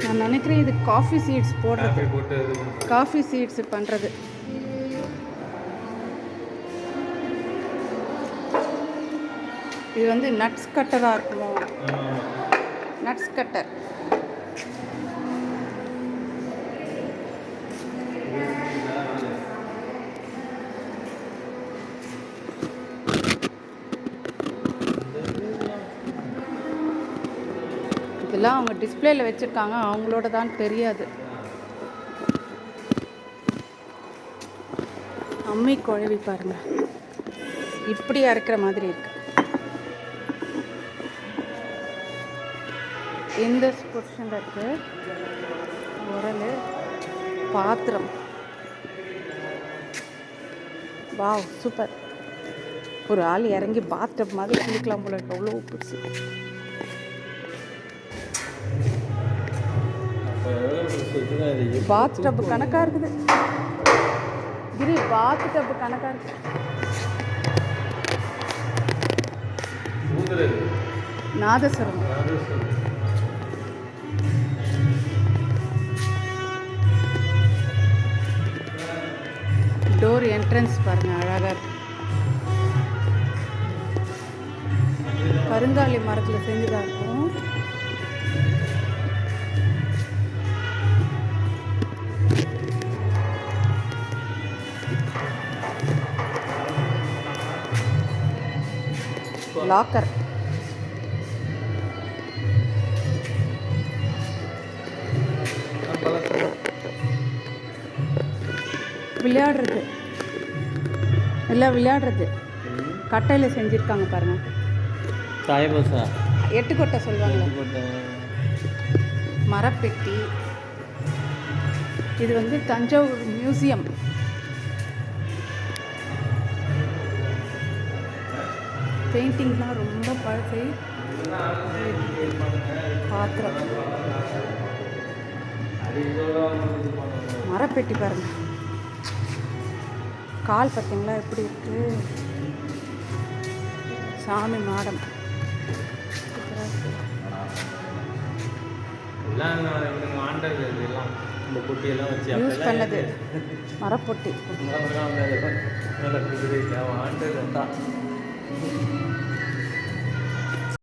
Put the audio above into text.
நான் நினைக்கிறேன் இது காஃபி சீட்ஸ் போடுறது, காஃபி சீட்ஸ் பண்ணுறது. இது வந்து நட்ஸ் கட்டராக இருக்குமோ, நட்ஸ் கட்டர். இதெல்லாம் அவங்க டிஸ்பிளேல வச்சுருக்காங்க, அவங்களோட தான் தெரியாது. அம்மி குழவி பாருங்க, இப்படி அரைக்கிற மாதிரி இருக்கு. இந்த பொசிஷனில் இருக்கு உரல், பாத்திரம். Wow super. ஒரு ஆள் இறங்கி பாத்டப் மாதிரி குளிக்கலாம் போல இருக்கு, அவ்வளோ பிடிச்சி. பாத் டப் கணக்காக இருக்குது கிரி, பாத் டப் கணக்காக இருக்குது. நாதஸ்வரம். டோர் என்ட்ரன்ஸ் பாருங்க, அழகாக இருக்கு. கருங்காலி மரத்தில் செஞ்சுதான் இருக்கும். லாக்கர். விளையாடுறது, எல்லாம் விளையாடுறது கட்டையில் செஞ்சுருக்காங்க பாருங்க. எட்டுக்கொட்டை சொல்லுவாங்க, மரப்பெட்டி. இது வந்து தஞ்சாவூர் மியூசியம். பெயிண்டிங்லாம் ரொம்ப பழசு. பாத்திரம், மரப்பெட்டி பாருங்க. கால் பார்த்தீங்களா எப்படி இருக்கு. சாமி மாடம் யூஸ் பண்ணது மரப்பொட்டி.